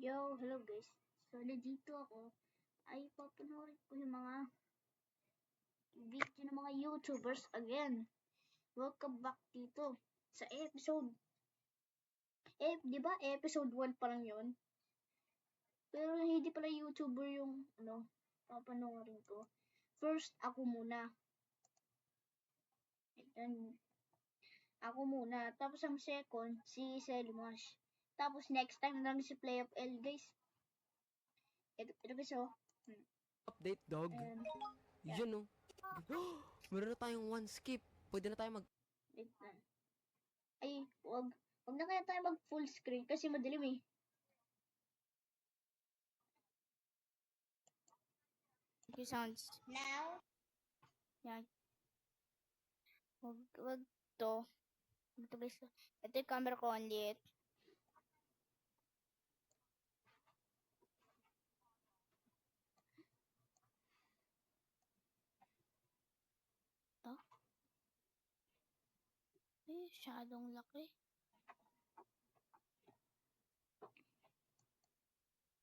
Yo, hello guys. So, nandito ako ay papanoorin ko yung mga video ng mga YouTubers again. Welcome back dito sa episode. Di ba episode 1 pa lang yun? Pero hindi pala YouTuber yung papanoorin ko. First, ako muna. Ayan. Ako muna. Tapos ang second, si Selmash. Tapos next time lang si Play of L guys. Ito guys oh. Update, dog. Ayan. Yun, no. Meron na tayong one skip. Pwede na tayo mag... Wait na. Ay, wag na kaya tayo mag full screen kasi madilim eh. Yung sounds. Now? Yan. Wag to. Ito please. Ito yung camera ko ulit. Ito. Eh, shadow laki.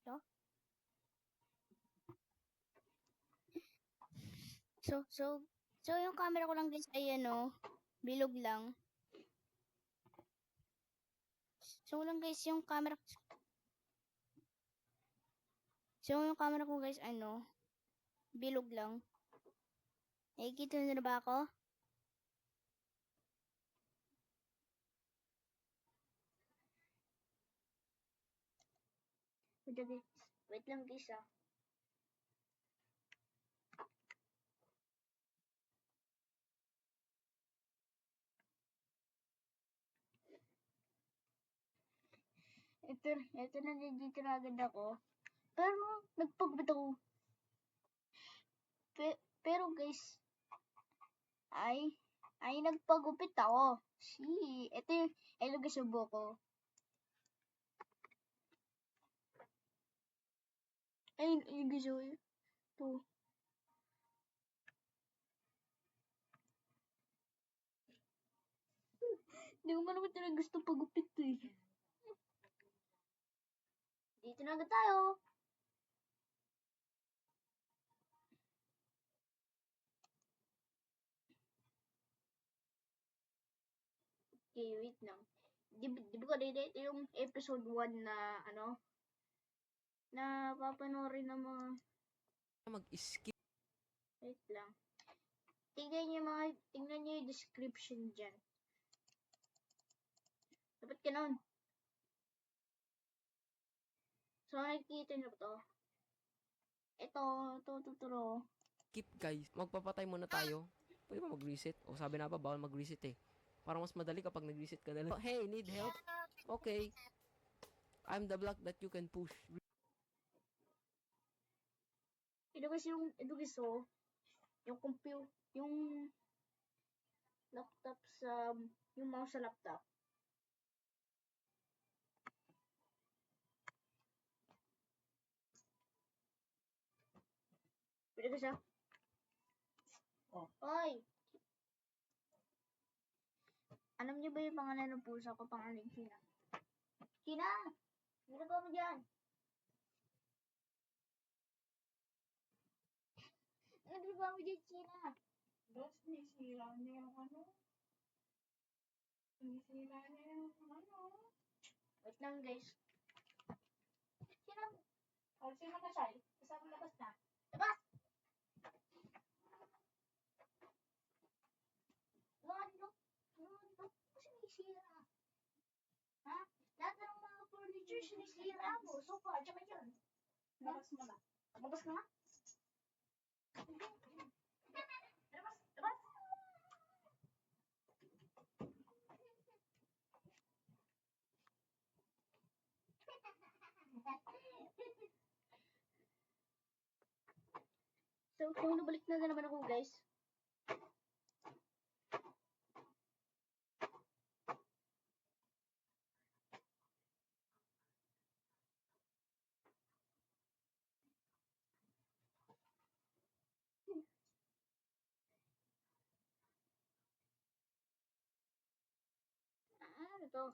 Ito. So yung camera ko lang guys ay bilog lang. So lang guys yung camera. So yung camera ko guys bilog lang. Nakikita na ba ako? Wait lang guys ah. Ito na dito na agad ako. Pero nagpagupit ako. Pero guys, ay nagpagupit ako. Ito yung guys yung buko. Ay, yung guys yung ito. Hindi ko man naman talaga gusto pagupit eh. Dito na agad tayo. Okay, wait lang. Di ba kanina ito yung episode 1 na na papanoorin ng mga... Mag-skip. Wait lang. Tingnan niyo yung description dyan. Dapat ganun. So, nakikita niyo ba to? Ito. Skip, guys. Magpapatay muna tayo. Pwede ba mag-reset? O sabi na ba, bawal mag-reset eh. Parang mas madali kapag nag-reset ka na lang. Oh, hey, need help? Okay. I'm the block that you can push. Ito guys oh, yung laptop yung mouse sa laptop. Ito guys oh. Oh. Hoy! Alam niyo ba yung pangalan ng pusa ko? Pangalan China. China! Ano ba mo dyan? Ano ba mo dyan, China? Dos, sinisira niya yung sinisira niya yung Wait lang guys. China! O, sino na siya? Kasama labas na. Labas! Ano? Kasi sinisira. Ha? Lahat ng mga furniture sinisira mo. Sofa, tsaka yan. Labas mo na. Labas na nga. Labas! Labas! So nabalik na naman ako guys. Ano to?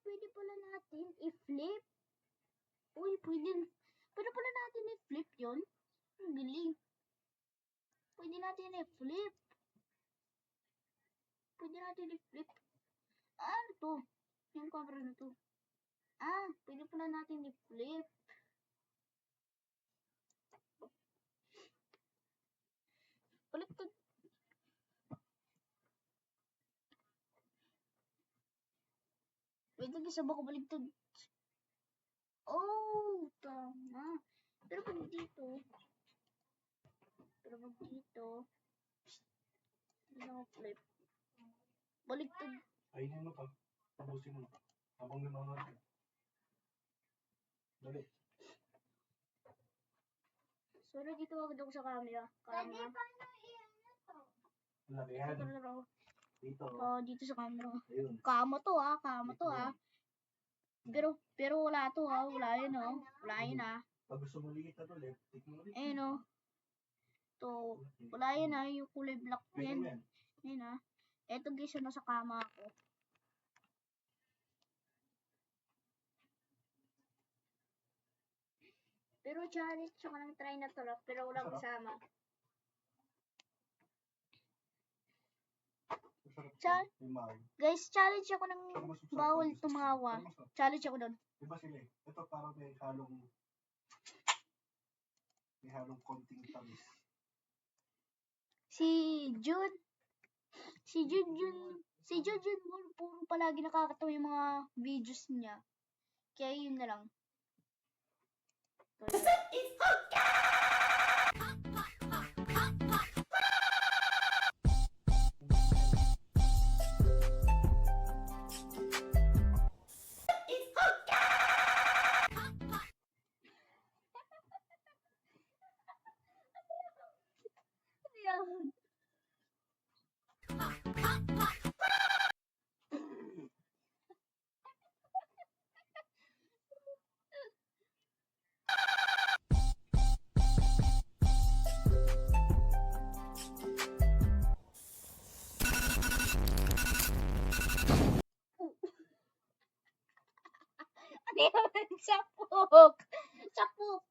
Pwede pala natin i-flip. pwede pala natin i-flip yun. Ang galing. Pwede natin i-flip. Pwede natin i-flip. Ano to? Yung camera na to. Pwede pala natin i-flip. Baliktad. Wait lang, isa ba ko baliktad? Oh, tama. Pero pag dito, hindi na flip. Baliktad. Ayun mo to. Tapusin mo. Habang nanonood ka. Dali. Sorry, dito ako sa camera. Camera. Laki yan. Dito. Dito. Dito sa camera. Ayun. Kama to Pero wala to wala yun Wala yun Pag gusto mo liit na to, left click mo ulit. Ayun To, wala yun yung kulay black Pwede yan. mo yan. Ayun Eto guys, nasa kama ako. Pero challenge ko lang try na to pero walang kasama. Masarap Chal- to. Yung mahal. Guys, challenge ako ng Pero mas masarap bawal yung tumawa. Pero masarap. Challenge ako doon. Diba sila eh? Ito parang may halong konting tamis. Si Jun puro palagi nakakatawa yung mga videos niya. Kaya yun na lang. Yan. Ano yun? Sapok! Sapok!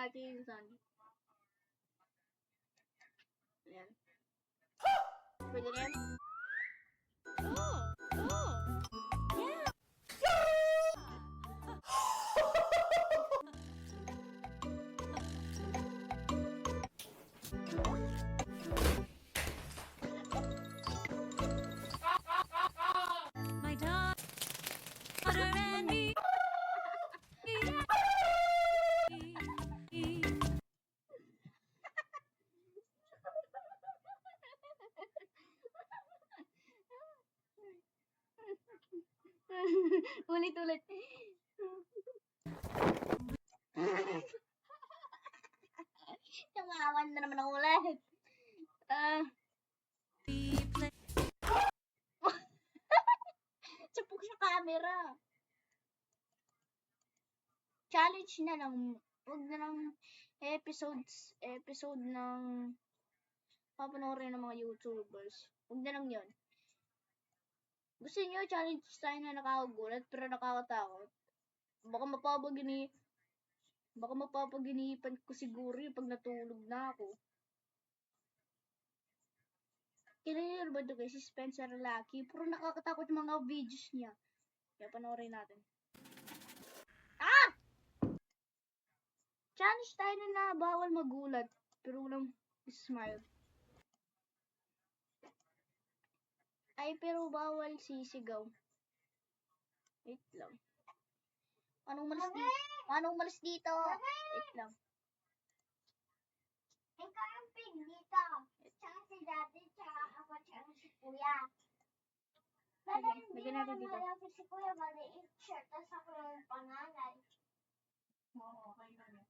Natin yung sound. Ayan. Pwede na yan? My daughter and me. Ulit-ulit. Tumawan na naman ako ulit. Sapok sa camera. Challenge na lang. Huwag na lang episode ng papanoorin ng mga YouTubers. Huwag na lang yun. Gusto niyo challenge tayo na nakakagulat pero nakakatakot? Baka mapapaginipan ko siguro yung pag natulog na ako. Kilala ba ito guys? Si Spencer Lucky. Puro nakakatakot yung mga videos niya. Kaya panoorin natin. Challenge tayo na bawal magulat. Pero walang smile. Ay, pero bawal sisigaw. Wait lang. Anong malas dito? Wait lang. Ikaw ang pig dito. Tsaka si daddy, tsaka ako, tsaka si kuya. Pero Sige, hindi lagyan natin naman dito. malaki si kuya, maliit siya. Tapos ako yung panganay. Oo, okay na yan.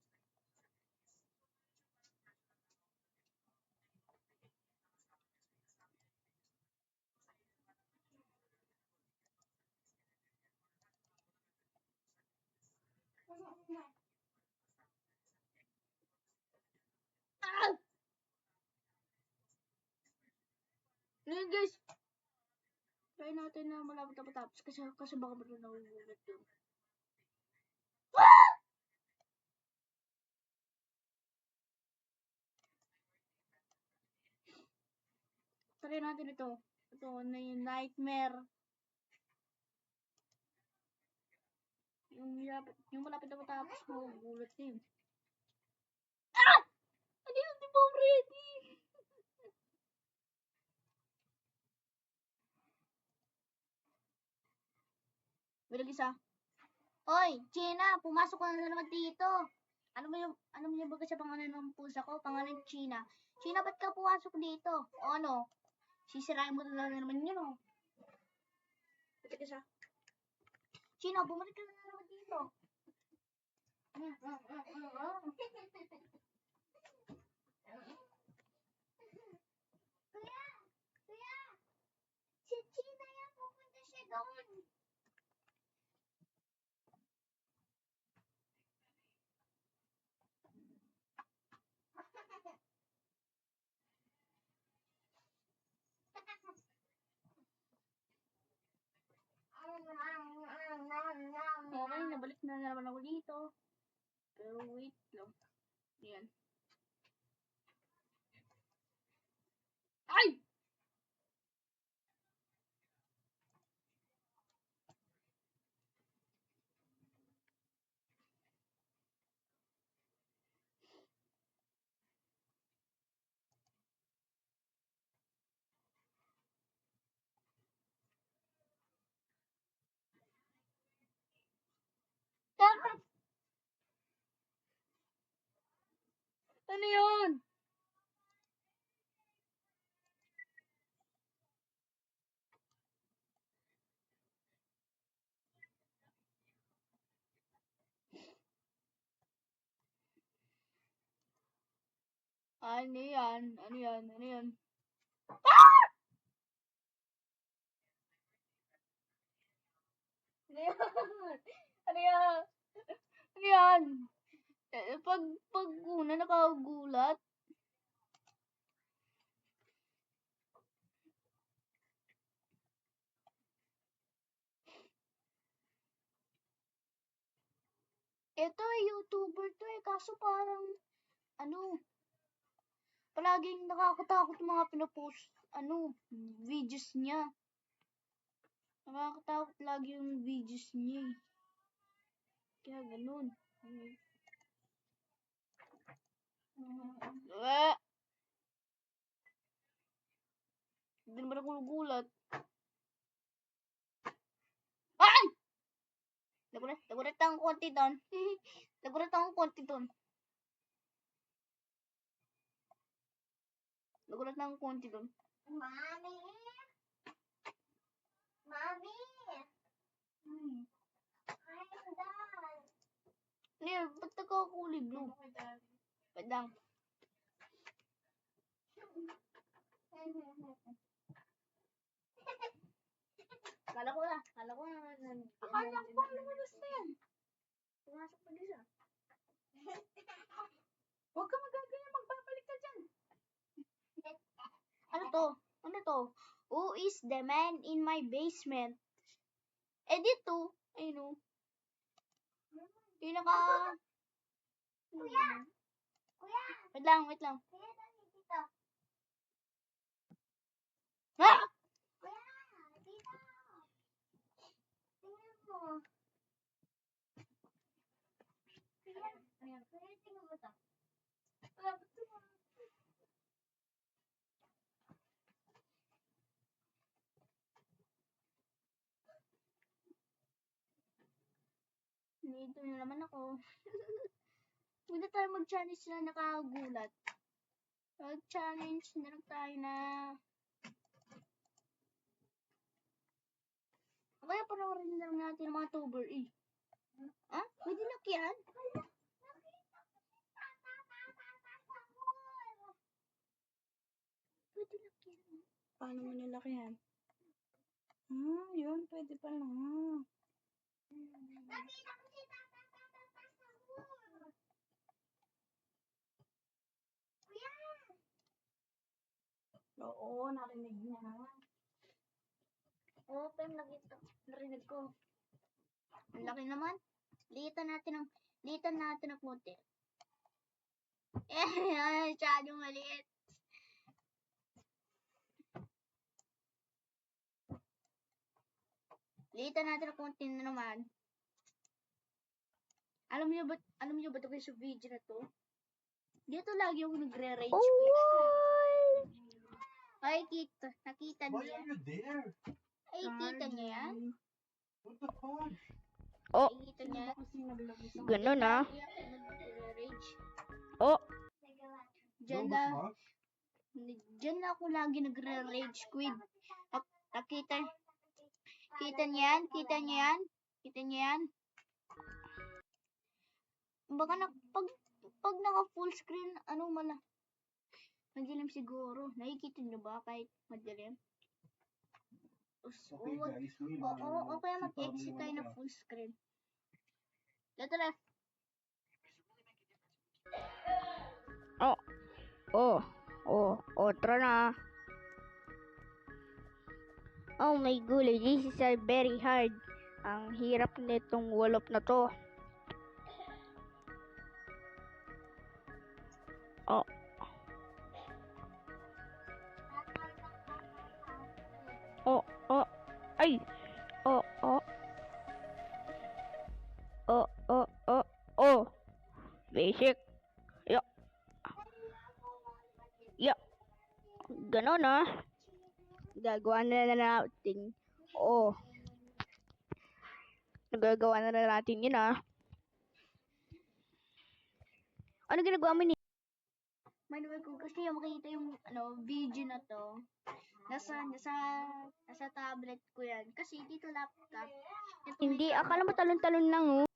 Ngayon guys, Try natin na malapit na matapos kasi baka meron nagugulat doon. Try natin ito. Ito na yung nightmare. Yung malapit na matapos magugulat na yun. Ah! Ano yun? Di ba ready? Bilang isa. Hoy, China, pumasok ka na naman dito. Ano mo yung baga sa pangalan ng pusa ko? Pangalan China. China, ba't ka pumasok dito? O ano? Sisirain mo na naman yun, oh. Bilang isa. China, bumalik ka na naman dito. Kuya, si China yan, pupunta siya doon. Okay, nabalik na naman ako dito. Pero wait lang. Ayan. Ay! Dapat! Ano yun? Ano yan? Ano yan? Ano yan? Ah! Ano yan? Ano yan? Ano yan? Pag una nakagulat. Ito YouTuber to kaso parang, palaging nakakatakot mga pinapost, videos niya. Nakakatakot lagi yung videos niya eh. Kaya ganun. Hindi naman ako nagulat. Ay! Nagulat akong konti doon. Nagulat akong konti doon. Nagulat akong konti doon. Mami! Mami! I'm done. Neil, ba't nagkakulay blue? Padang. Kala ko na. Akala ko lumabas na yan. Pumasok pa isa. Huwag ka magaganyan, magbabalik ka dyan. Ano to? Ano to? Who is the man in my basement? Dito. Ayun o. Pinaka... Kuya! Kuya! Wait lang. Kuya, dito. Ah! Kuya! Dito! Tingnan mo. Kuya, tingnan mo to. Dito na naman ako. Hindi tayo mag-challenge na nakagulat. Mag-challenge na lang tayo na... Kaya panoorin na lang natin ang mga tuber eh. Ha? Pwede lakyan? Pwede lakyan. Paano mo nilaki yan? Yun, pwede pala. Nakita ko si Tata sa pool. Kuya! Oo, narinig niya. Oo, pero narinig ko. Ang laki naman. Liitan natin ng konti. Masyadong maliit. Liitan natin ng konti na naman. Alam niyo ba ito guys sa video na to? Dito lagi ako nagre-rage. Oh, Ay, nakita Why niya. are you there? Ay, kita niya yan. What the fuck? oh, Ay, kita niya. Kasi naglabas ako. ganun ah. Lagi ako nagre-rage. Oh, Diyan No, na, mas Max? diyan na ako lagi nagre-rage quit. Nakita niya yan? Kita niya yan? Kita niya yan? Baka pag naka full screen, madilim siguro. Nakikita niyo ba kahit madilim? Okay guys, we O kaya mag-exit tayo na full screen. Dito na. tara na. Oh my gulay, this is very hard. Ang hirap nitong wallop na to. Oh, ay. Basic. Yo. Ganon ah. Gagawa na natin. Nagagawa na natin yun ah. Ano ginagawa mo ni? By the way, kung gusto niyo makita yung video na to, nasa tablet ko yan. Kasi dito laptop. Ito may Hindi, camera. akala mo talon-talon lang oh.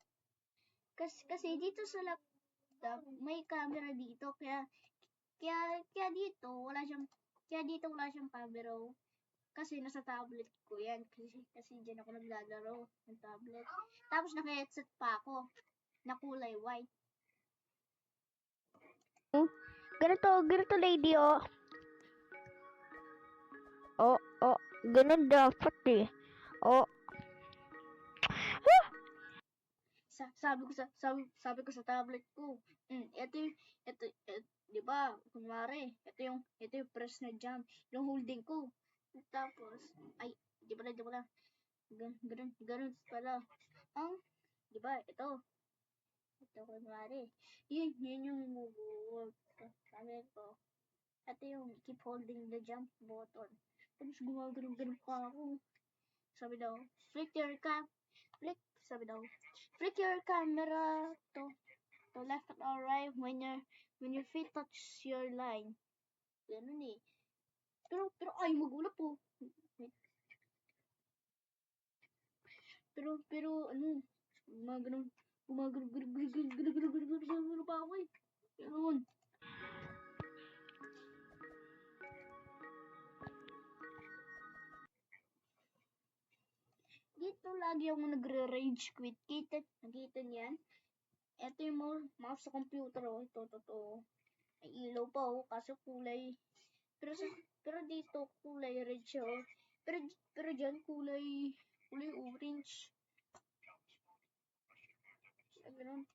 Kasi dito sa laptop, may camera dito. Kaya dito, wala siyang camera. Kasi nasa tablet ko yan. Kasi dyan ako naglalaro ng tablet. Tapos naka-headset pa ako. Na kulay white. Ganito lady oh. Ganun dapat eh. Sabi ko sa tablet ko. Ito, di ba? Kunwari, ito yung press na jump, yung holding ko. Tapos, ay, di pala. Ganun pala. Di ba? Ito kunwari. Yun yung move. Sabi ko, ito yung keep holding the jump button. Tapos gumagano'n pa ako. Sabi daw, flick your camera to left or right when your feet touch your line. Ganun eh. Pero ay magulap po. Pero gumagano'n pa ako eh. Ganun. Dito lagi ako nagre-rage quit. Nakita niyan? Ito yung mouse sa computer oh. Ito, totoo. May ilaw pa oh, kaso kulay. Pero dito kulay red siya oh. Pero dyan kulay orange. Ganun.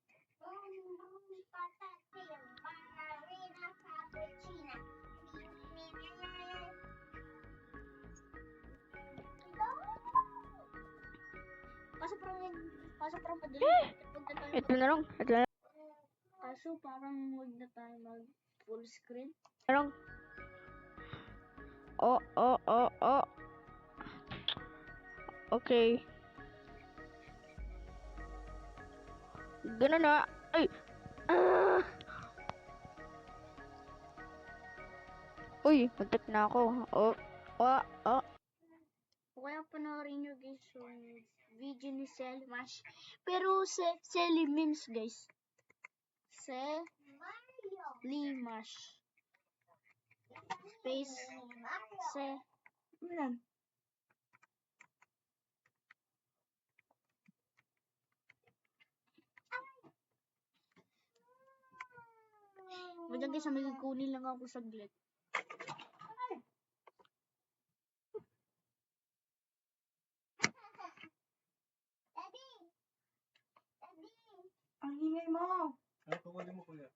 Kaso parang madali. Ito na lang. Kaso parang huwag na tayo mag full screen. Okay. Ganun na. Ay. Uy, muntik na ako. O kaya panoorin nyo guys yung video ni Selly Mash. Pero Selly Memes guys. Selly Mash. Space. Ano yan? Wala guys, may kunin lang ako saglit. mo. Ano kukunin mo, kuya?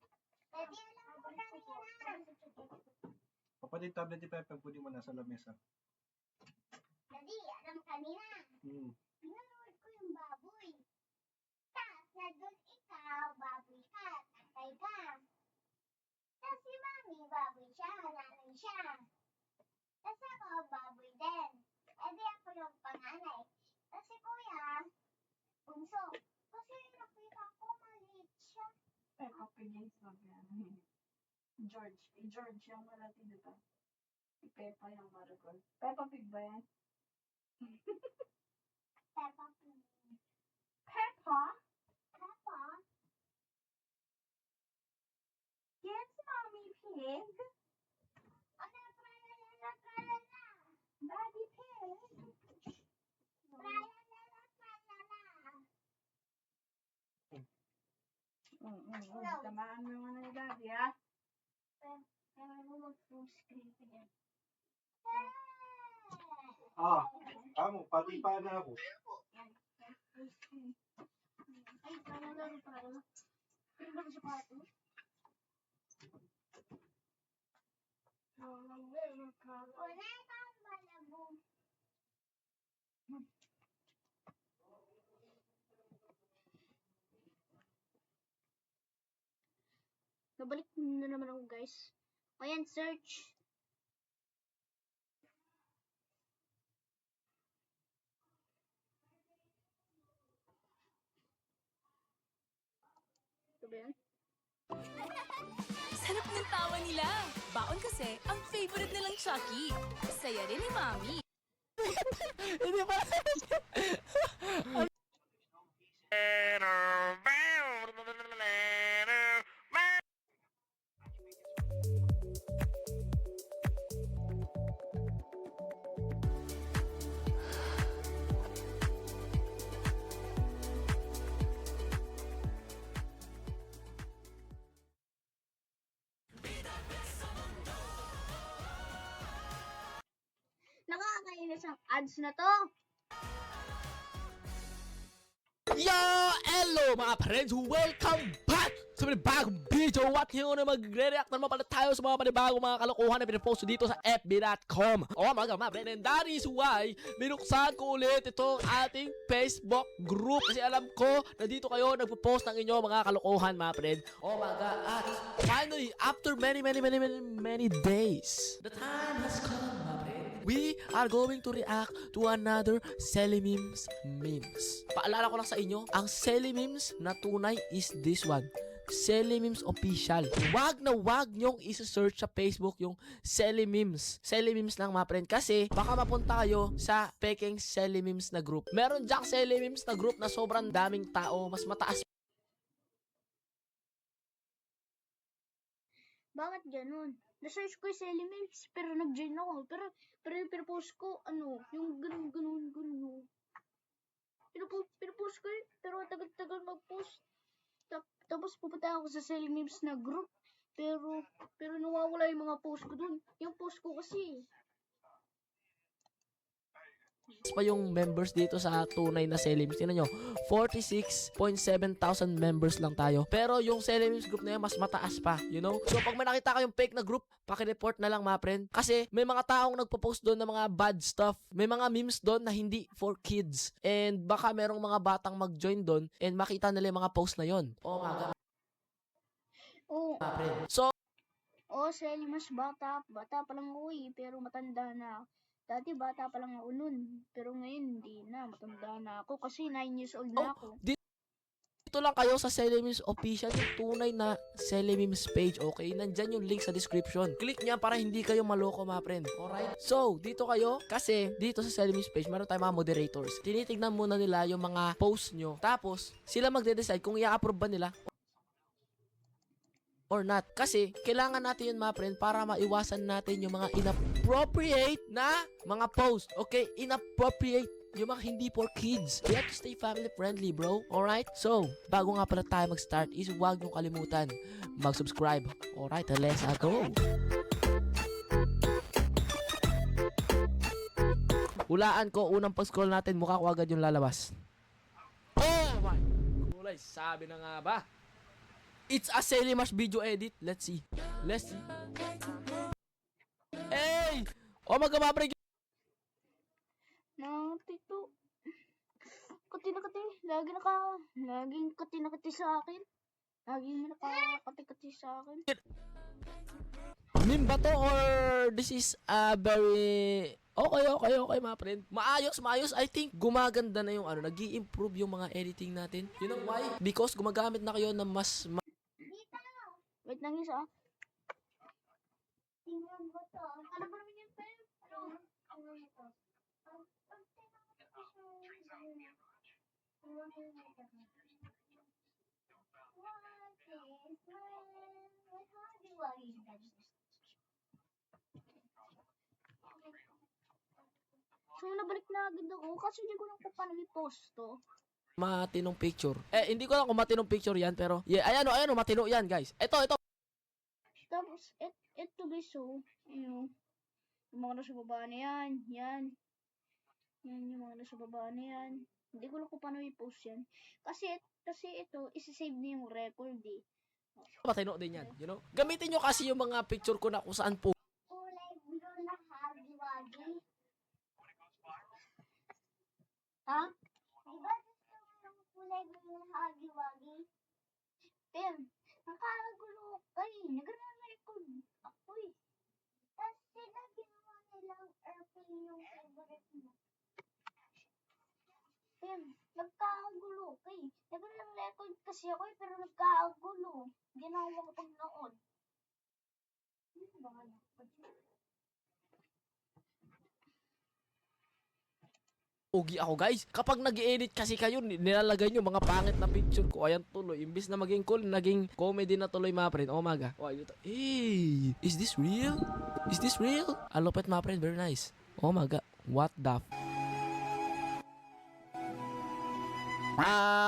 Kapatid, tablet ni Pepe, pwede mo nasa lamesa. Daddy, alam kanina. Pinanood ko yung baboy. Tapos, nandun ikaw, baboy ka, tatay ka. Tapos si mami, baboy siya, nanay siya. Tapos ako, baboy din. E di ako yung panganay. Tapos si kuya, bunso. Kasi nakita ko, maliit siya. Peppa Pig yung sabi yan. George. George yung malati dito. Si Peppa yung Marigold. Peppa Pig ba yan? Peppa Pig. Peppa? Peppa? Yes, Mommy Pig. Ano, tralala. Daddy Pig. Tralala. Tamaan mo yung ano ni Daddy, ha? Kaya mo mag-full screen ko yan. Amo, pati pa na ako. Ay, tralala. Ano ba sa pato? Wala kang malabo. Nabalik na naman ako, guys. Ayan, search. Ito ba yan? Sarap ng tawa nila. Baon kasi ang favorite nilang Chucky. Saya rin ni Mami. Hindi pa. Nakakainis ang ads na to. Yo! Hello mga friends! Welcome back sa panibagong video! At ngayon na magre-react naman pala tayo sa mga panibagong mga kalokohan na pinapost dito sa fb.com. O mga friends, and that is why binuksan ko ulit itong ating Facebook group. Kasi alam ko na dito kayo nagpo-post ng inyong mga kalokohan mga friends. Oh my God! At finally, after many days, the time has come mga friends. We are going to react to another Selly Memes memes. Paalala ko lang sa inyo, ang Selly Memes na tunay is this one. Selly Memes Official. Wag na wag nyong isa-search sa Facebook yung Selly Memes. Selly Memes lang mga friend. Kasi baka mapunta kayo sa peking Selly Memes na group. Meron diyang Selly Memes na group na sobrang daming tao. Mas mataas. Bakit ganun? Na-search ko yung Selly Memes, pero nag-join ako. Pero yung pinapost ko, yung ganun. Pinapost ko yun, pero tagal mag-post. Tapos pupunta ako sa Selly Memes na group, pero nawawala yung mga post ko dun. Yung post ko kasi, Pa yung members dito sa tunay na Selly Memes. Tingnan nyo, 46.7 thousand members lang tayo. Pero yung Selly Memes group na yun, mas mataas pa, you know? So pag may nakita kayong fake na group, pakireport na lang mga friend. Kasi may mga taong nagpo-post doon ng mga bad stuff. May mga memes doon na hindi for kids. And baka merong mga batang mag-join doon and makita nila yung mga post na yon. Oh my God, mga friend. So, Selly Memes bata pa lang ako pero matanda na. Dati bata pa lang ako nun, pero ngayon hindi na, matanda na ako kasi 9 years old na ako. dito lang kayo sa Selly Memes Official, yung tunay na Selly Memes page, okay? Nandyan yung link sa description. Click niya para hindi kayo maloko mga friend. Alright? So, dito kayo, kasi dito sa Selly Memes page, meron tayong mga moderators. Tinitignan muna nila yung mga post nyo. Tapos, sila magde-decide kung i-approve ba nila or not. Kasi, kailangan natin yun mga friend para maiwasan natin yung mga inappropriate na mga post. Okay? Inappropriate. Yung mga hindi for kids. We have to stay family friendly, bro. Alright? So, bago nga pala tayo mag-start is huwag nyo kalimutan mag-subscribe. Alright? Let's go! Hulaan ko, unang pag-scroll natin, mukha ko agad yung lalabas. Oh my! Kulay, sabi na nga ba? It's a Selimash video edit. Let's see. Let's see. Hey! Oh, magkamabrig. Tito. Kati na kati. Laging kati na kati sa akin. Laging nakakati-kati sa akin. Meme ba to or this is a very... Okay, mga friend. Maayos. I think gumaganda na yung nag-i-improve yung mga editing natin. You know why? Because gumagamit na kayo ng mas... Wait lang isa. Tingnan mo to. Ano ba naman yan, Pem? Ano ito? So, nabalik na agad ako kasi hindi ko lang kung paano i-post to. matinong picture. Hindi ko lang kung matinong picture yan, pero yeah, ayan o, matino yan, guys. Ito. Tapos, ito guys, so, yung mga nasa baba na yan, yan, yung mga nasa baba na yan. Hindi ko lang kung paano i-post yan. Kasi ito, isi-save na yung record eh. Matino din yan, you know? Gamitin nyo kasi yung mga picture ko na kung saan po. Kulay blue na hagi-wagi. Ha? Diba gusto mo ng kulay blue na hagi-wagi? Tim, nakakagulo ka eh. Nagre-record ako eh. Tapos sila ginawa nilang airplane yung favorite mo. Tim, nagkakagulo ka eh. Nagre-record kasi ako eh, pero nagkakagulo. Hindi na ako makapag-nood. Ano ba nga Ugi ako, guys. Kapag nag-edit kasi kayo, nilalagay nyo mga pangit na picture ko. Ayan tuloy. Imbis na maging cool, naging comedy na tuloy, mga friend. Oh, maga. Oh, hey, is this real? Is this real? Ang lupit, mga friend. Very nice. Oh, maga. What the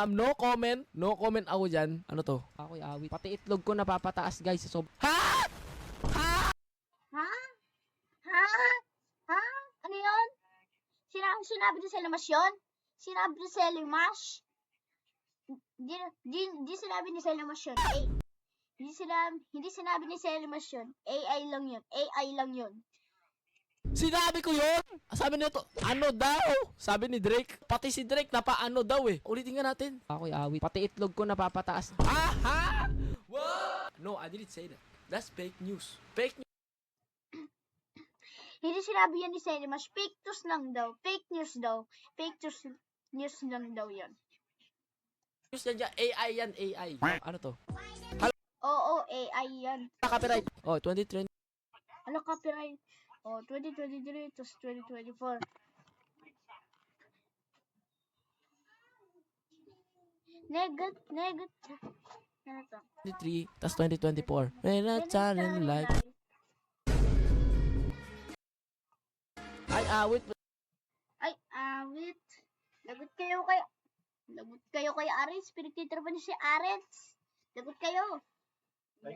no comment. No comment ako dyan. Ano to? Ako'y awit. Pati itlog ko napapataas, guys. So, ha? Ha? Ano yun? Sinabi ni Selimash yun? Sinabi ni Selimash? Di sinabi ni Selimash yun. Hindi sinabi ni Selimash yun. AI lang yun. Sinabi ko yun! Sabi nito, ano daw? Sabi ni Drake. Pati si Drake, napaano daw eh. Ulitin nga natin. Ako'y awit. Pati itlog ko napapataas. Aha! What? No, I didn't say that. That's fake news. Fake news. Hindi sinabi yan ni Selimash. Fake news lang daw. Fake news lang daw yun. News yan dyan. AI yan, AI. Ano to? Oo, AI yan. Copyright. Oh, 2020. Ano copyright? 2023 to 2024. Negat. Ano to? 23, tas 2024. When a challenge like... Ay, awit. Lagot kayo kay Arens. Pinagtitrapan niyo si Arens. Lagot kayo. Ay,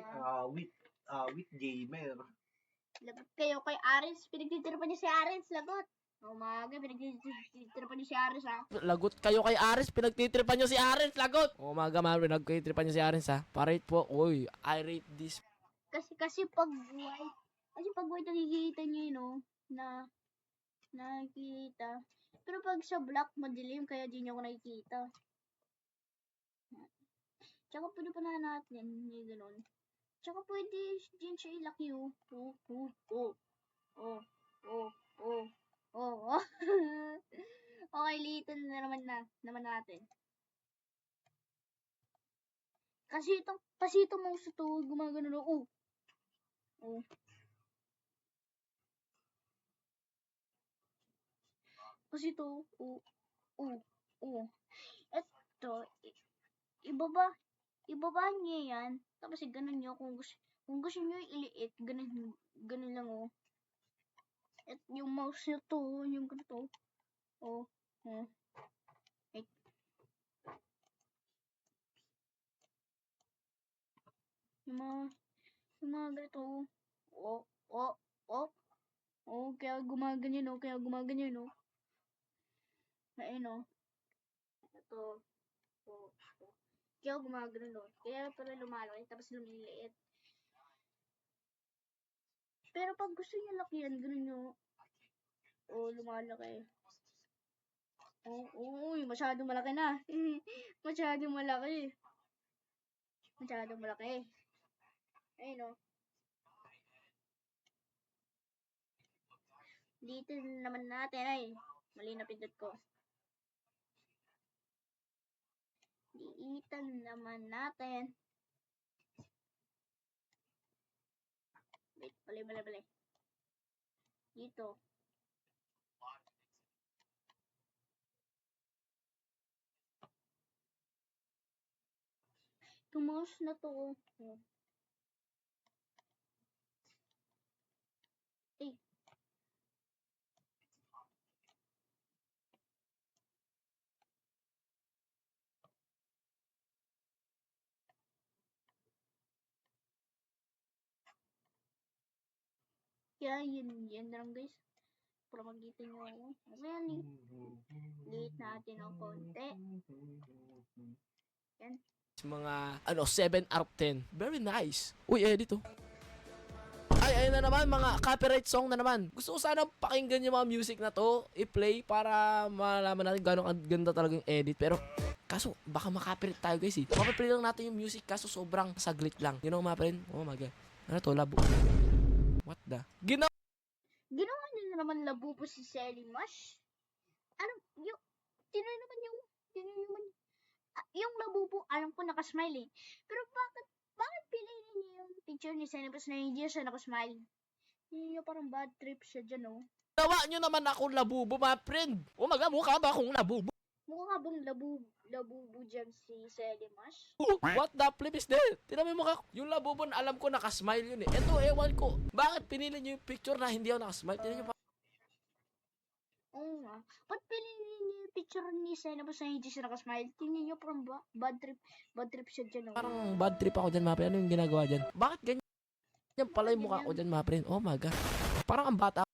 with gamer. Lagot kayo kay Arens. Pinagtitrapan niyo si Arens. Lagot. Umaga, pinagtitripan niyo si Arens ha. Lagot kayo kay Ares, pinagtitripan nyo si Ares, lagot! Umaga, mami, nagtitripan nyo si Ares ha. Parate po, uy, I rate this. Kasi pag white nakikita niyo yun, no? Nakikita. Pero pag sa black, madilim, kaya di niyo ako nakikita. Tsaka pwede pa na natin, yung ganun. Tsaka pwede din siya ilaki oh. Okay, liitan na naman natin. Kasi itong mouse to, gumagano na, Kasi ito, Ito, ibaba niya yan. Tapos ganun nyo, kung gusto nyo iliit, ganun lang At yung mouse nyo to, yung ganito. Wait. Yung mga ganito. Kaya gumaganyan Ayun Ito. Kaya gumagano nun. Kaya pala lumalaki, tapos lumiliit. Pero pag gusto niya lakihan, ganun yung, lumalaki. Uy, masyadong malaki na. Masyadong malaki. Masyadong malaki. Ayun, o. Dito naman natin, ay. Mali na pindot ko. Diitan naman natin. Wait, bali. Dito. Tumaos na to. Eh. Kaya yun na lang guys. Para magkita nyo ako. Kaya liit natin ng konti. Yan. Mga 7 out of 10. Very nice. Uy, edit oh. Ay, ayun na naman, mga copyright song na naman. Gusto ko sana pakinggan yung mga music na to, i-play para malaman natin gano'ng ganda talaga yung edit. Pero, kaso, baka makapirate tayo guys eh. Mapaplay lang natin yung music, kaso sobrang saglit lang. You know mga friend? Oh my god. Ano to, labo? What the? Ginawa niya na naman labubo si Selly Mash. Tinoy naman yung labubo, alam ko nakasmile eh. Pero bakit piliin niya yung picture ni Selly Mash na hindi siya nakasmile? Hindi niyo parang bad trip siya dyan, oh. Ginawa nyo naman akong labubo, mga friend. Oh my god, mukha ba akong labubo? Mukha bang labubo dyan si Selly Mash? What the flip is that? Tinan mo yung mukha ko. Yung labubo na alam ko nakasmile yun eh. Eto, ewan ko. Bakit pinili nyo yung picture na hindi ako nakasmile? Tinan nyo pa. Oo nga. Ba't piliin niyo yung picture ni Selly Mash na hindi siya nakasmile? Tingnan niyo parang bad trip siya dyan, oh. Parang bad trip ako dyan, mga friend. Ano yung ginagawa dyan? Bakit ganyan? Yan pala yung mukha ko dyan, mga friend. Oh my god. Parang ang bata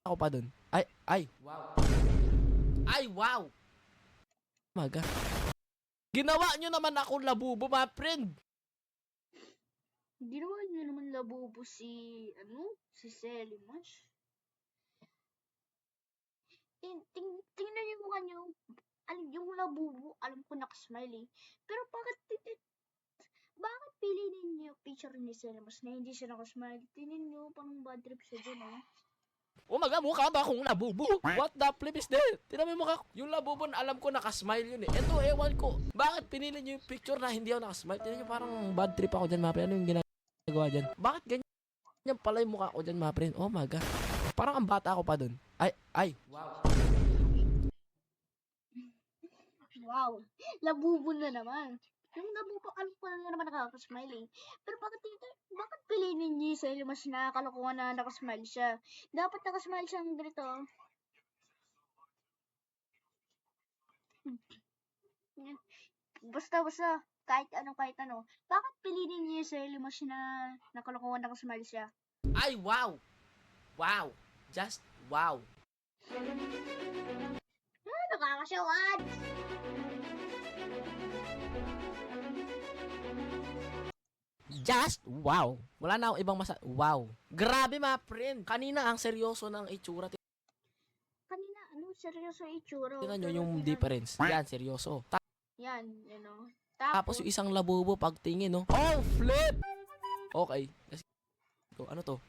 ako pa dun. Ay, wow. Ay, wow. Oh my god. Ginawa nyo naman akong labubo, mga friend. Ginawa niyo naman labubo si Selly Mash. Tingnan niyo mukha niyo. Yung labubo, alam ko nakasmile eh. Pero bakit piliin niyo yung picture ni Selly Mash na hindi siya nakasmile? Tingnan niyo, parang bad trip siya dyan, oh. Oh my god, mukha ba akong labubo? What the flip is that? Tinan mo yung mukha ko. Yung labubo na alam ko nakasmile yun eh. Eto, ewan ko. Bakit pinili nyo yung picture na hindi ako nakasmile? Tinan nyo parang bad trip ako dyan, mga friend. Ano yung ginagawa dyan? Bakit ganyan pala yung mukha ko dyan, mga friend? Oh my god. Parang ang bata ako pa dun. Ay, wow. Wow, labubo na naman. Yung labubo, alam ko na naman nakakasmile eh. Pero bakit piliin niyo sa Selly Mash na kalokohan na nakasmile siya? Dapat nakasmile siya ng ganito. Basta, kahit ano. Bakit piliin niyo sa Selly Mash na nakalokohan na nakasmile siya? Ay, wow. Wow. Just wow. Nakakasyawan! Just wow. Wala na akong ibang wow. Grabe, mga friend. Kanina ang seryoso ng itsura. Kanina, seryoso itsura. Tingnan nyo yung difference. Yan, seryoso. Yan, Tapos yung isang labubo pagtingin, no? Oh, flip! Okay. Ano to?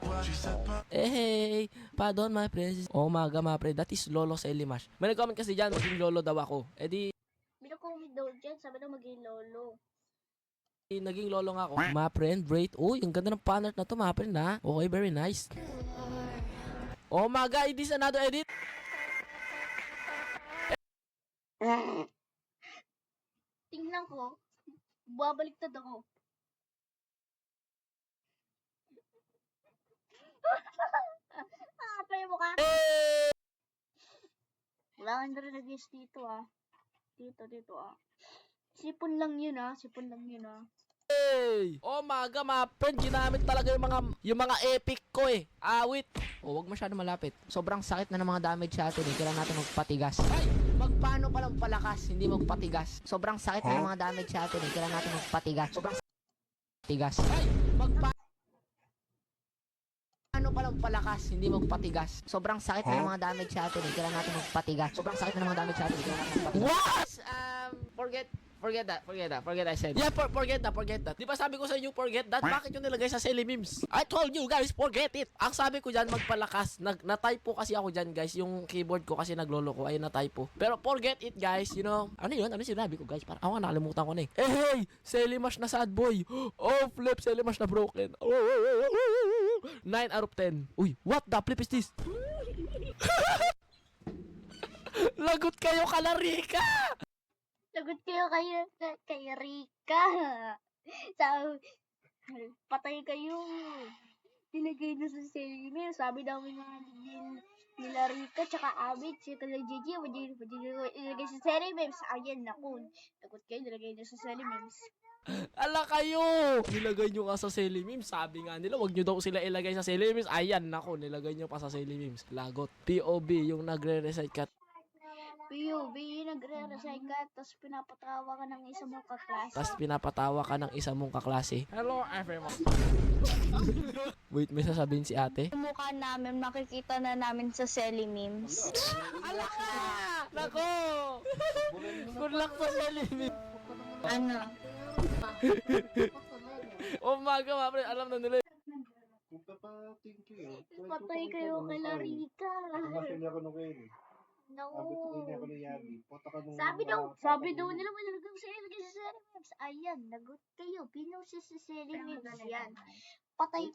Hey, pardon my friends. Oh my god, my friend. That is Lolo Selly Mash. May nag-comment kasi dyan, maging lolo daw ako. Eh di, binakomment daw dyan, sabi daw maging lolo. naging lolo nga ako. My friend, great. Uy, ang ganda ng panart na to, my friend, ha? Okay, very nice. Oh my god, it is another edit. Tingnan ko, babaliktad ako. Play mo ka. Wala kang narinig dito, ah. Dito, ah. Sipon lang yun, ah. Hey! Oh my god, my friend, ginamit talaga yung mga epic ko eh. Awit. O, wag masyado malapit. Sobrang sakit na ng mga damage sa atin eh. Kailangan natin magpatigas. Ay! Magpaano palang palakas, hindi magpatigas. Sobrang sakit na ng mga damage sa atin eh. Kailangan natin magpatigas. Sobrang patigas. Ay! Magpaano palang palakas, hindi magpatigas. Sobrang sakit na ng mga damage sa atin eh. Kailangan natin magpatigas. Sobrang sakit na ng mga damage sa atin eh. Kailangan natin magpatigas. What? Forget I said. Yeah, forget that. Di ba sabi ko sa inyo, forget that? Bakit yung nilagay sa silly memes? I told you guys, forget it. Ang sabi ko dyan, magpalakas. Na-typo kasi ako dyan, guys. Yung keyboard ko kasi naglolo ko, ay na-typo. Pero forget it, guys. You know, ano yun? Ano sinabi ko, guys? Parang ako nakalimutan ko na eh. Hey, Selimash na sad boy. Oh, flip, Selimash na broken. 9 out of 10. Uy, what the flip is this? Lagot kayo, Kalarika! Lagot kayo kay Rika. Patay kayo. Nilagay na sa Selmer. Sabi daw nila Rika tsaka Abit. Si Kala Gigi. Ilagay sa Selmer. Ayan, naku. Lagot kayo. Nilagay na sa Selmer. Ala kayo! Nilagay nyo nga sa Silly Memes. Sabi nga nila, wag nyo daw sila ilagay sa Silly Memes. Ayan, nako, nilagay nyo pa sa Silly Memes. Lagot. POB, yung nagre-recite ka. POV, nagre-recite ka, tapos pinapatawa ka ng isa mong kaklase. Tapos pinapatawa ka ng isa mong kaklase. Hello, everyone. Wait, may sasabihin si ate? Yung mukha namin, makikita na namin sa Selly Memes. Ala ka! Nako! Good luck sa Silly Memes. Ano? Umaga, mga pre, alam na nila. Kung papating kayo. Patay kayo kay Larika. Kasi niya ako nung kayo. Abot ko No. niya ako ng Yagi. Pota ka nung... Sabi daw nila malagay sa Selly. Ayan, nagot kayo. Pinost sa Selly Memes. Yan. Patay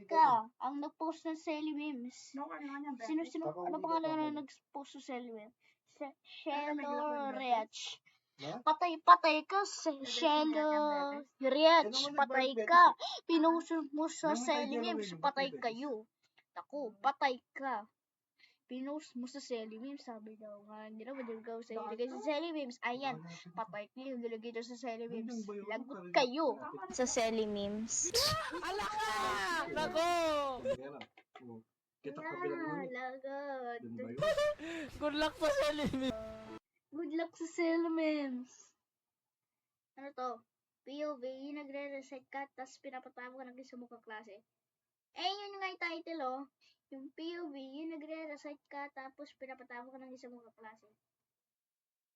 ka. Ang nag-post ng Selly Memes. Sino, ano pangalan na nag-post sa Selly Memes? Shelo Rich. Patay ka, Shelo Rich. Patay ka. Pinost mo sa Selly Memes. Patay kayo. Naku, patay ka. Pinost mo sa Selly Memes, sabi daw nga nila, madalagaw sa ilagay sa Selly Memes. Ayan, patay kayo, nilagay daw sa Selly Memes. Lagot kayo. Sa Selly Memes. Ala ka! Nako! Kita ka bilang mo. Lagot. Dun ba yun? Good luck sa Silly Memes. Good luck sa Selly Memes. Ano to? POV, nagre-recite ka, tapos pinapatawa ka ng isa mong kaklase. Yun nga yung title, oh. Yung POV, yung nagre-recite ka, tapos pinapatawa ka ng isa mong kaklase.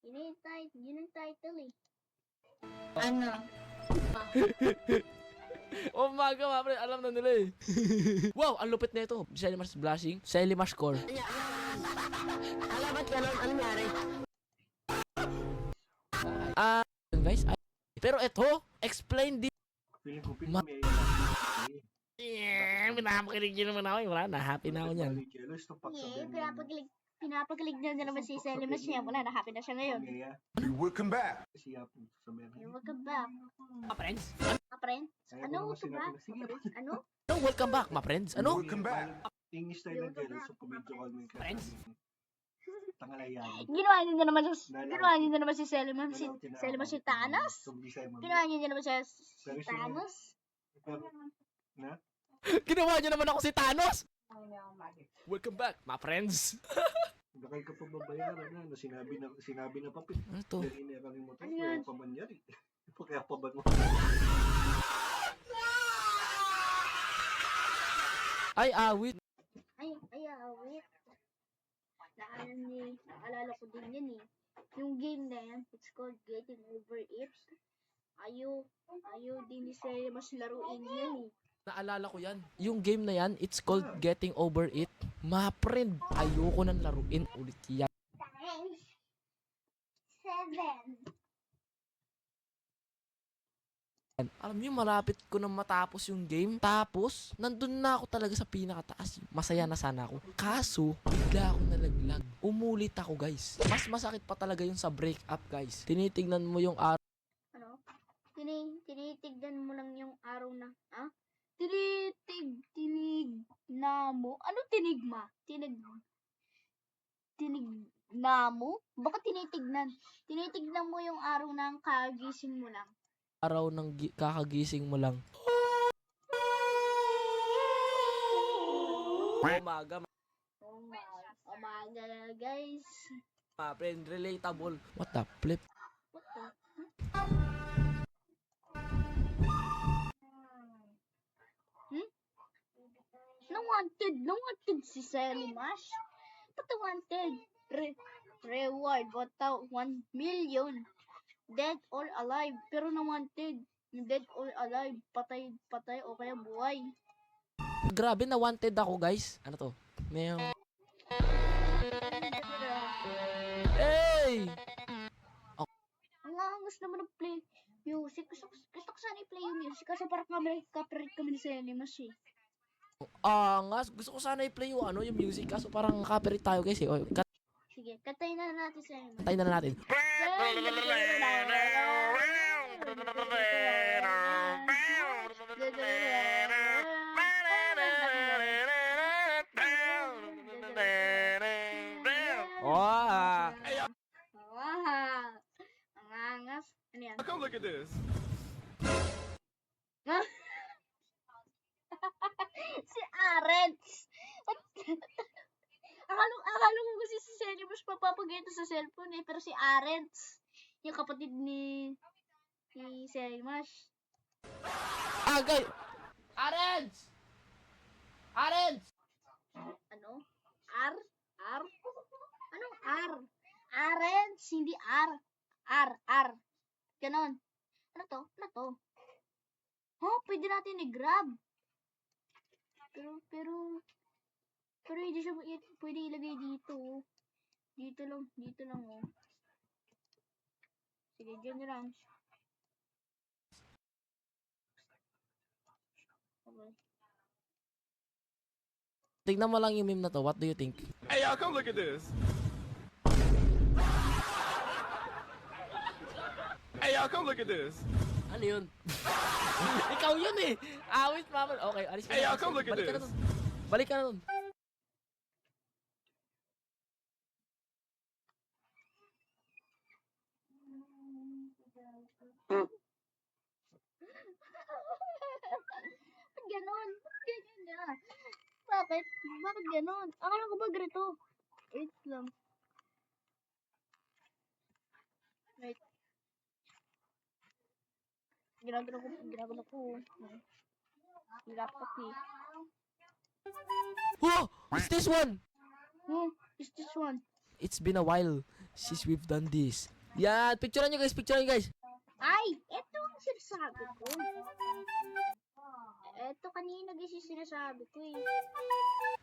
Yun yung title, eh. Ano? Umaga, mga pre, alam na nila eh. Wow, ang lupit na ito. Selimash blushing, Selimash core. Alamat ka nun, ano nangyari? Guys, pero ito, explain this. Feeling ko Ma- may Pinapakilig nyo naman ako. Wala na, happy na ako niyan. Pinapagalig na naman si Selimash niya. Wala, na-happy na siya ngayon. Welcome back. Welcome back. Mga friends? Mga friends? Ano? Ito ba? Ano? No, welcome back, mga friends. Ano? Welcome back. English tayo ng jealous so kumedyo call mo yung Friends? Tangalayan. Ginawa niya naman si Selimash. Selimash si Thanos? Ginawa niya naman siya si Thanos? Ginawa nyo naman ako si Thanos. Welcome back, mga friends. Bakal ka pa babayaran na, sinabi na papit. Ano to? Dahil nakalimutan ko, yung pamanyari. Kaya pa ba mo? Ay, awit. Ay, wait. Naalala ko din yan eh. Yung game na yan, it's called Getting Over It. Ayaw din ni Selimash laruin yan eh. Naalala ko yan. Yung game na yan, it's called Getting Over It. Mga friend, ayoko nang laruin ulit yan. 7. Alam niyo, malapit ko na matapos yung game. Tapos, nandun na ako talaga sa pinakataas. Masaya na sana ako. Kaso, bigla akong nalaglag. Umulit ako, guys. Mas masakit pa talaga yung sa breakup, guys. Tinitignan mo yung araw. Ano? Tinitignan mo lang yung araw na, ha? Tinigna mo? Ano tinigma? Tinigna mo? Baka tinitignan. Tinitignan mo yung araw ng kagising mo lang. Araw ng kakagising mo lang. Umaga, Umaga na, guys. mga friend, relatable. What the flip? What the? Hmm? Nawanted si Sally Mash. Ba't wanted? Reward, 1 million. Dead or alive. Pero nawanted. Dead or alive. Patay o kaya buhay. Grabe, na wanted ako, guys. Ano to? Meow. Hey! Ang angas naman ng play music. Gusto ko sana i-play yung music kasi parang copyright kami ni Sally Mash eh. Gusto ko sana i-play yung yung music kaso parang copyright tayo, guys eh. O, Sige, katayin na natin Sally Mash. kantayin na natin. Wow! Wow! Ang angas. Ano yan? Come look at this. Si Arends. Akala ko kasi si Sally Mash papapagay ito sa cellphone eh. Pero si Arends. Yung kapatid ni Sally Mash. Guys! Arends! Arends! Ano? R? Anong R? Arends, hindi R. R. Ganon. Ano to? Oh, pwede natin i-grab. Pero hindi siya pwede ilagay dito. Dito lang oh. Sige, dyan lang. Okay. Tignan mo lang yung meme na to. What do you think? Hey, y'all, come look at this. Hey, y'all, come look at this. Ano yun? Ikaw yun eh! Awit mama. Okay, alis ka Hey, na. y'all, come look at Balik ka na this. dun. Balik ka na dun. Ba't ganon? Ba't ganyan niya? Bakit? Bakit ganon? Akala ko ba ganito? Wait lang. Wait. Ginagano ko. Yung laptop eh. Whoa! What's this one? Is this one? It's been a while since we've done this. Yan! Picturean nyo guys! Ay! Ito ang sinasabi ko. Ito kanina guys yung sinasabi ko eh.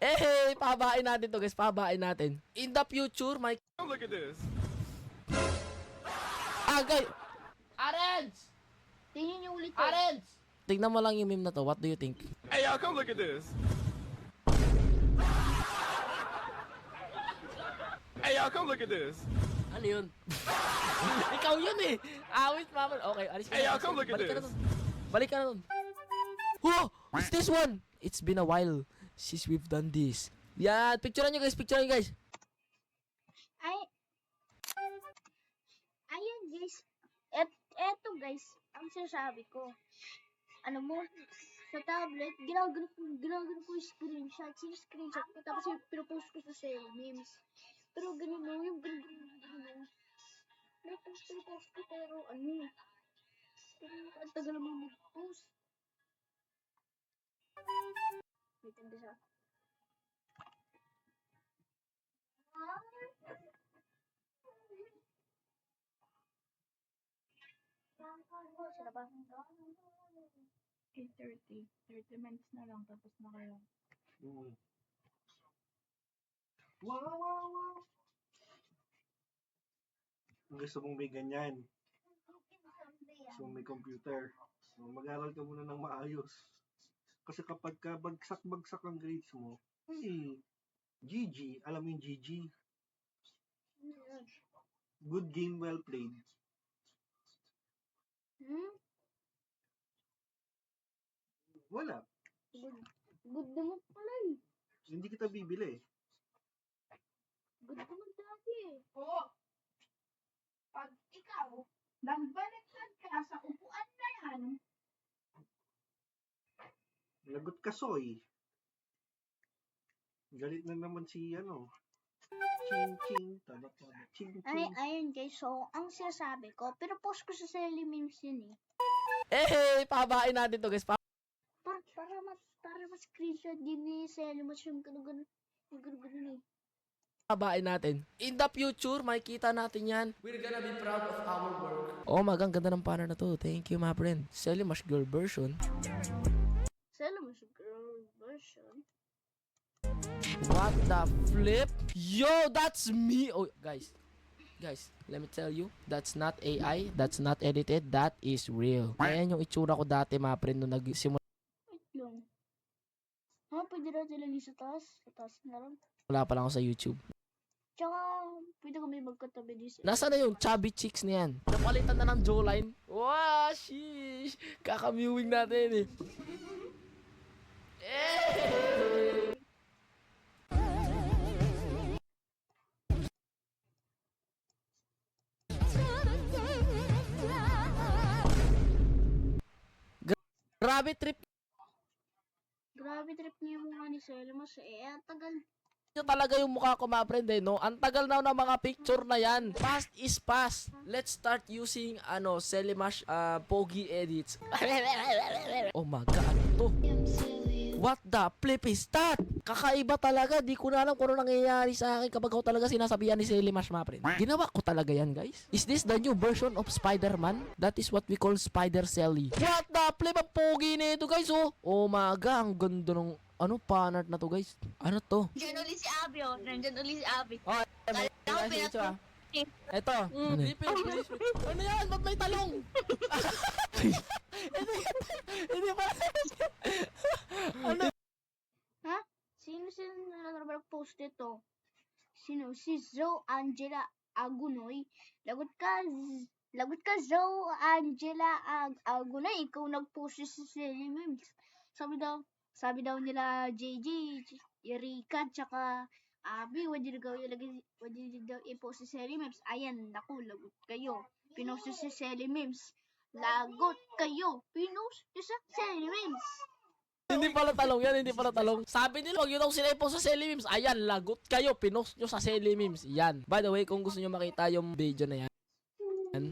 Hey! Pahabain natin to guys, pahabain natin. In the future, my... Come look at this. Guys! Arends! Tingnan niyo ulit eh. Arends! Tignan mo lang yung meme na to. What do you think? Hey, y'all, come look at this. Hey, y'all, come look at this. Ano yun? Ikaw yun eh! Awit mama. Okay, alis ka Hey, na. y'all, come look at Balik ka na this. dun. Balik ka na dun. Whoa! What's this one? It's been a while since we've done this. Yan! Picturean nyo guys! Ayun guys. Eto guys, ang sinasabi ko. Ano mo, sa tablet, ginagano ko yung screenshot. Screenshot ko, tapos yung pinupost ko sa memes. Pero ganun mo, yung ganun. Pinupost ko, pero ano. Pero ang tagal naman mag-post. Wait, ang bisa. Sila ba? 8:30. 30 minutes na lang, tapos na kayo. Wow. Gusto mong may ganyan. Gusto mong may computer. So, mag-aral ka muna ng maayos. Kasi kapag ka bagsak-bagsak ang grades mo, GG. Alam mo yung GG? Good game, well played. Wala. Good naman pala eh. Hindi kita bibili. Good naman dati eh. Oo. Pag ikaw, nagbaliktad ka sa upuan na yan, Lagot ka, Soy. Galit na naman si ano. Ching ching, tada tada, ching Ay, ching. ayun guys, so, ang sinasabi ko, pero post ko sa Selly Memes yun eh. Pabain natin to guys. Para mas screenshot din ni Selly Memes yung ganun eh. Pabain natin. In the future, makikita natin yan. We're gonna be proud of our work. Oh, ang ganda ng banner na to. Thank you, my friend. Selimash girl version. Selly Memes girl version. What the flip? Yo, that's me. Oh, guys, let me tell you, that's not AI, that's not edited, that is real. Ayan yung itsura ko dati, mga friend, nung nagsimula Wait lang. Pwede natin lang sa taas. Sa taas na lang. pa lang ako sa YouTube. Tsaka, pwede kami magkatabi din sa... Nasaan na yung chubby chicks niyan? Napalitan na ng jawline. Wow, sheesh. Kakamuwing natin eh. Grabe trip Grabe trip niya yung mukha ni Selly Memes eh. Ang tagal. nyo talaga yung mukha ko, mga friend eh, no? Ang tagal na ng mga picture na yan. Fast is fast. Let's start using, Selimash, Pogi edits. Oh my God, ano to? What the flip is that? Kakaiba talaga. Di ko na alam kung ano nangyayari sa akin kapag ako talaga sinasabihan ni Selimash, mga friend. Ginawa ko talaga yan, guys. Is this the new version of Spider-Man? That is what we call Spider Selly. What the flip? Ang pogi na ito, guys, oh. Oh my God, ang ganda ng panart na to, guys. Ano to? Nandiyan ulit si Abby, oh. Nandiyan ulit si Abby. Oh, ito. Ano yan? Ba't may talong? Hindi pa. Ano? Ha? Sino nag-post ito? Sino? Si Zoe Angela Agunoy. Lagot ka Zoe Angela Agunoy. Ikaw nag-post sa Selly Memes. Sabi daw nila JJ, Erika, tsaka Abby, wag nyo daw i-post sa Selly Memes. Ayan, naku, lagot kayo. Pinost sa Selly Memes. Lagot kayo. Pinost sa Selly Memes. Hindi pala talong yan, hindi pala talong. Sabi nila, huwag yun daw sila i-post sa Selly Memes. Ayan, lagot kayo, pinost nyo sa Selly Memes. Yan. By the way, kung gusto nyo makita yung video na yan,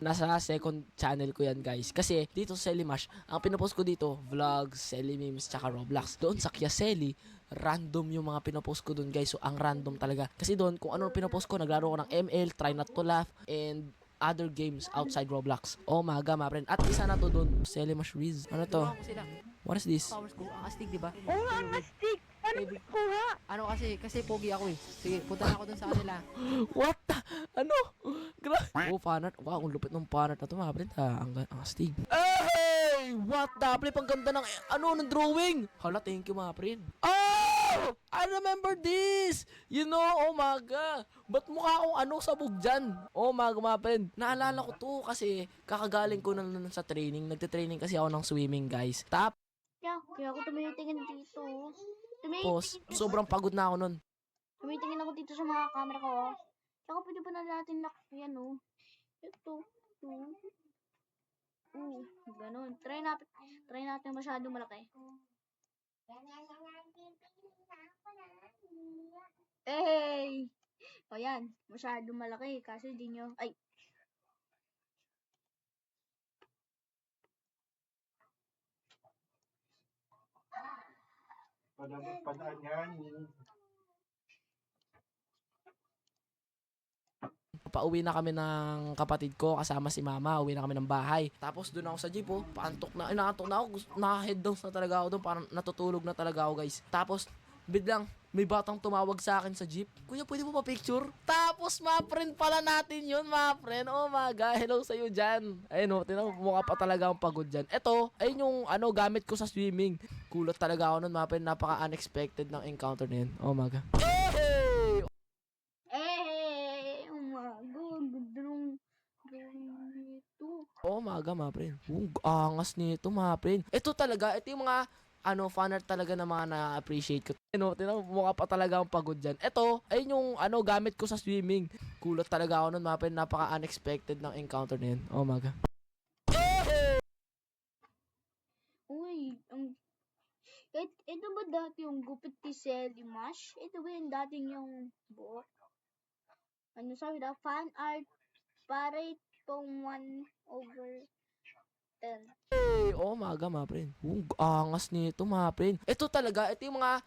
nasa second channel ko yan, guys. Kasi dito sa Selimash, ang pinopost ko dito, vlogs, Selly Memes, tsaka Roblox. Doon sa Kiaselli, random yung mga pinopost ko doon, guys. So, ang random talaga. Kasi doon, kung ano pinopost ko, naglaro ko ng ML, Try Not to Laugh, and other games outside Roblox. Oh my God, my friend. At isa na to doon, Selimash Riz. Ano to? What is this? Powers ko, ang astig, di ba? Oo nga, ang astig. Ano kuha? Ano kasi pogi ako eh. Sige, punta na ako dun sa kanila. What the? Ano? Grabe. Oh, fanart. Wow, ang lupit ng fanart na to, mga friend. Ang astig. Hey! What the? Flip, ang ganda ng, ng drawing. Hala, thank you, mga friend. Oh! I remember this! You know, oh my God. Ba't mukha akong sabog dyan? Oh my God, mga friend. Naalala ko to kasi kakagaling ko na sa training. Nagte-training kasi ako ng swimming, guys. Kaya ako tumitingin dito. Tapos, sobrang pagod na ako nun. Tumitingin ako dito sa mga camera ko. Tsaka pwede pa na natin yan, oh. Ito. Ganun. Try natin masyado malaki. Hey! O yan. Masyado malaki. Kasi di nyo... Ay! Padaan yan. Pauwi na kami ng kapatid ko kasama si mama. Uwi na kami ng bahay. Tapos doon ako sa jeep, oh. Paantok na. Nakaantok na ako. Naka-head down na talaga ako doon. Parang natutulog na talaga ako, guys. Tapos, biglang, may batang tumawag sa akin sa jeep. Kuya, pwede mo pa-picture? Tapos, ma-friend pala natin yun, ma-friend. Oh my God, hello sa'yo dyan. Ayun, oh, tinang mukha pa talaga akong pagod dyan. Eto, ayun yung, gamit ko sa swimming. Kulot talaga ako nun, ma-friend. Napaka-unexpected ng encounter na yun. Oh my God. Hey! Oh my God. Ganda nung nito. Oh my God, ma-friend. Angas nito, ma-friend. Ito talaga, ito yung mga fanart talaga na mga na-appreciate ko. Mukha pa talaga akong pagod dyan. Ito, ayun yung gamit ko sa swimming. Kulot talaga ako nun, mga napaka-unexpected ng encounter na yun. Oh my God. Uy, Ito ba dati yung gupit ni Selly Mash? Ito ba yung dating yung buhok? Ano sabi na? Fan art parate pong 1/10. Oo, maga, mga friend. Angas nito, mga friend. Ito talaga, ito yung mga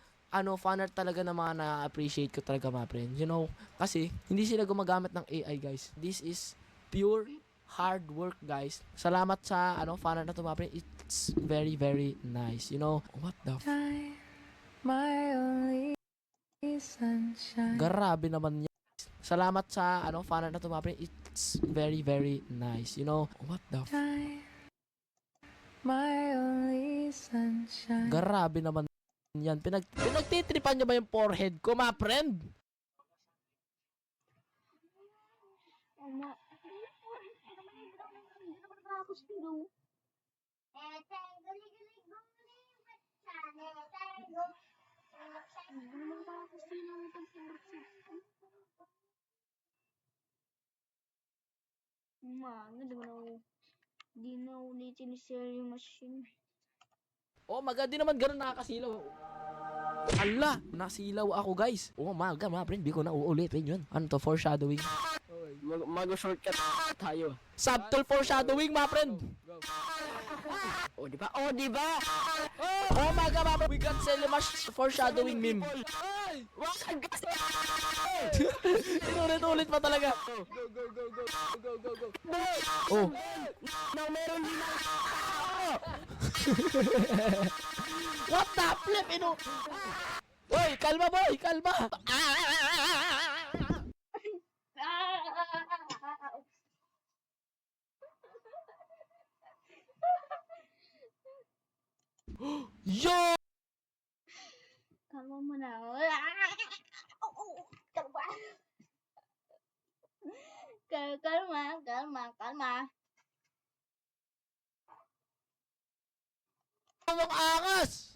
fan art talaga na mga na-appreciate ko talaga, mga friend. You know, kasi hindi sila gumagamit ng AI, guys. This is pure hard work, guys. Salamat sa fan art na to, mga friend. It's very, very nice. You know, what the My only sunshine. Grabe naman yan. Salamat sa fan art na to, mga friend. It's very, very nice. You know, what the My only sunshine. Grabe naman yan. Pinagtitripan niya ba yung forehead ko, my friend? Di na ulitin ni Selly Machine. Oh, maganda naman ganun nakakasilaw. Ala, nasilaw ako, guys. Oh, maga, mga friend. Di ko na uulitin yun. Ano to, foreshadowing? Mag-shortcut tayo. Subtle foreshadowing, mga friend. O, di ba? O, di ba? Oh, maga, mga friend. We got Selimash foreshadowing meme. Wag kasi! Inulit-ulit pa talaga. Go, go, go, go, go, go, go, go. Oh. Nang meron din ako. What the flip, Oy, kalma, boy, kalma. Yo! Kalma mo na. Kalma. Kalma. Ang angas!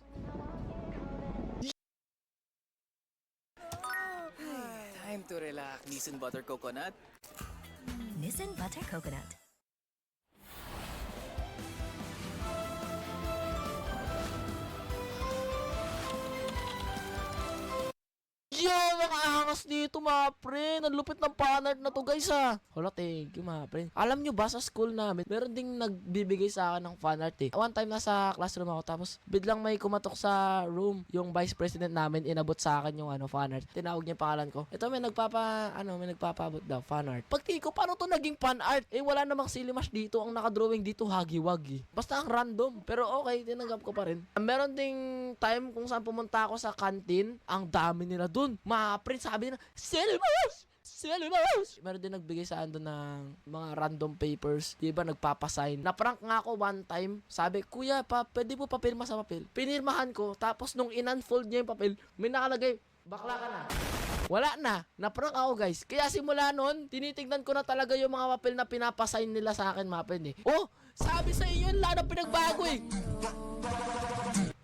Time to relax. Nissan Butter Coconut. Nissan Butter Coconut. Yo, ang angas dito, mga pre. Ang lupit ng panart na to, guys, ha. Hala, thank you, mga pre. Alam nyo ba, sa school namin, meron ding nagbibigay sa akin ng fanart, eh. One time, nasa classroom ako, tapos biglang may kumatok sa room. Yung vice president namin, inabot sa akin yung fanart. Tinawag niya yung pangalan ko. Ito, may nagpapaabot daw, fanart. Pagtingin ko, paano to naging fanart? Eh, wala namang Silimash dito. Ang nakadrawing dito, hagi-wagi. Basta ang random. Pero okay, tinanggap ko pa rin. Meron ding time kung saan pumunta ako sa canteen, ang dami nila dun. Mga pre, sabi nila, Selimash! Meron din nagbigay sa doon ng mga random papers. Diba, nagpapasign. Naprank nga ako one time. Sabi, kuya, pwede po papirma sa papel. Pinirmahan ko. Tapos nung in-unfold niya yung papel, may nakalagay, bakla ka na. Wala na. Naprank ako, guys. Kaya simula nun, tinitignan ko na talaga yung mga papel na pinapasign nila sa akin, mga friend, eh. Oh, sabi sa inyo, wala na pinagbago, eh.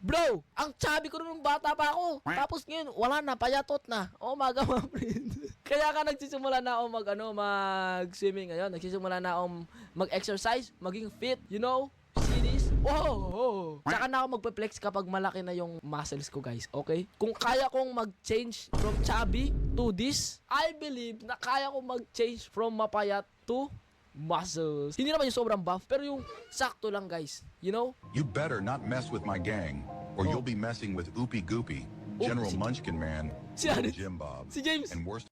Bro, ang chubby ko nung bata pa ako. Tapos ngayon, wala na, payatot na. Oh, maga, mga friend. Kaya ka nagsisimula na ako mag-swimming ngayon. Nagsisimula na ako mag-exercise, maging fit, you know? See this? Whoa! Tsaka na ako magpe-flex kapag malaki na yung muscles ko, guys. Okay? Kung kaya kong mag-change from chubby to this, I believe na kaya kong mag-change from mapayat to muscles. Hindi naman yung sobrang buff, pero yung sakto lang, guys. You know? You better not mess with my gang, or you'll be messing with Oopie Goopy, General Munchkin Man, Si Jim Bob, Si James. and worst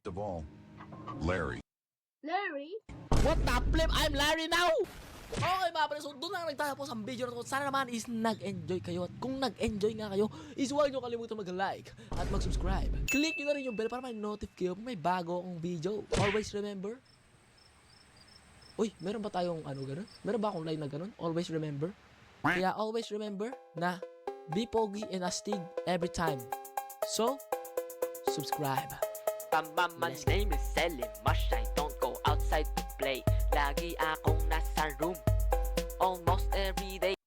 of all, Larry. Larry? What the flip? I'm Larry now! Okay, mga pre, so doon lang nagtatapos ang video na to. Sana naman is nag-enjoy kayo. At kung nag-enjoy nga kayo, is huwag nyo kalimutan mag-like at mag-subscribe. Click nyo na rin yung bell para may-notify kayo kung may bago akong video. Always remember, uy, meron ba tayong ganun? Meron ba akong line na ganun? Always remember. Kaya always remember na be pogi and astig every time. So, subscribe. My name is Selimash. I don't go outside to play. Lagi akong nasa room almost every day.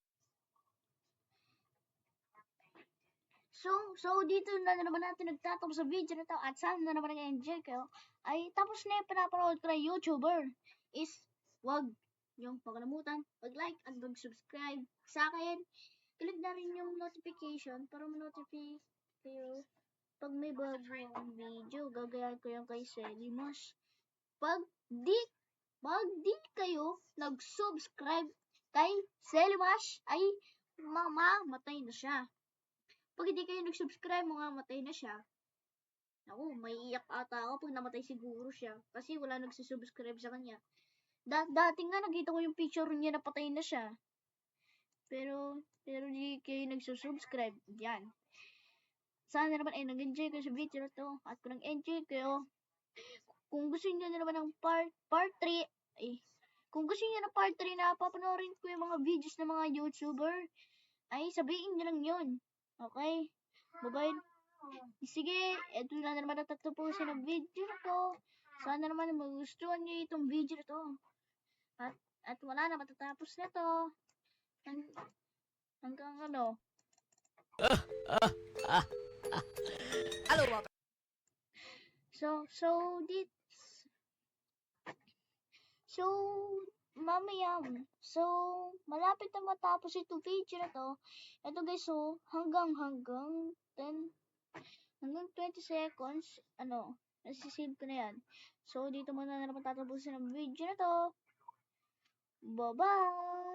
So dito na naman natin nagtatapos sa video na to at sana na naman nag-enjoy kayo. Ay tapos na yung pinapanood ko na YouTuber is wag yung pagkalimutan mag-like at mag-subscribe sa akin click na rin yung notification para ma-notify kayo pag may bagong video. Gagayan ko yan kay Selimas. Pag di kayo nag-subscribe kay Selimas, ay mamamatay na siya. Pag hindi kayo nag-subscribe, mamamatay na siya. Ako, may iyak ata ako pag namatay siguro siya. Kasi wala nagsusubscribe sa kanya. Dati nga nakita ko yung picture niya na patay na siya. Pero di kayo nagsusubscribe. Yan. Sana naman ay nag-enjoy kayo sa video na to. At kung nag-enjoy kayo, kung gusto niyo na naman ng part 3, kung gusto niyo na part 3 na papanoorin ko yung mga videos ng mga YouTuber, ay sabihin niyo lang yun. Okay? Bye-bye. Sige, eto na naman natatapusin ang video na to. Sana naman magustuhan niyo itong video na to. At wala na, matatapos na to. Hanggang ano. Hello, mamaya, malapit na matapos itong video na to. Ito guys, hanggang 20 seconds, nasisave ko na yan. So, dito muna na naman tatapusin ang video na to. Bye-bye!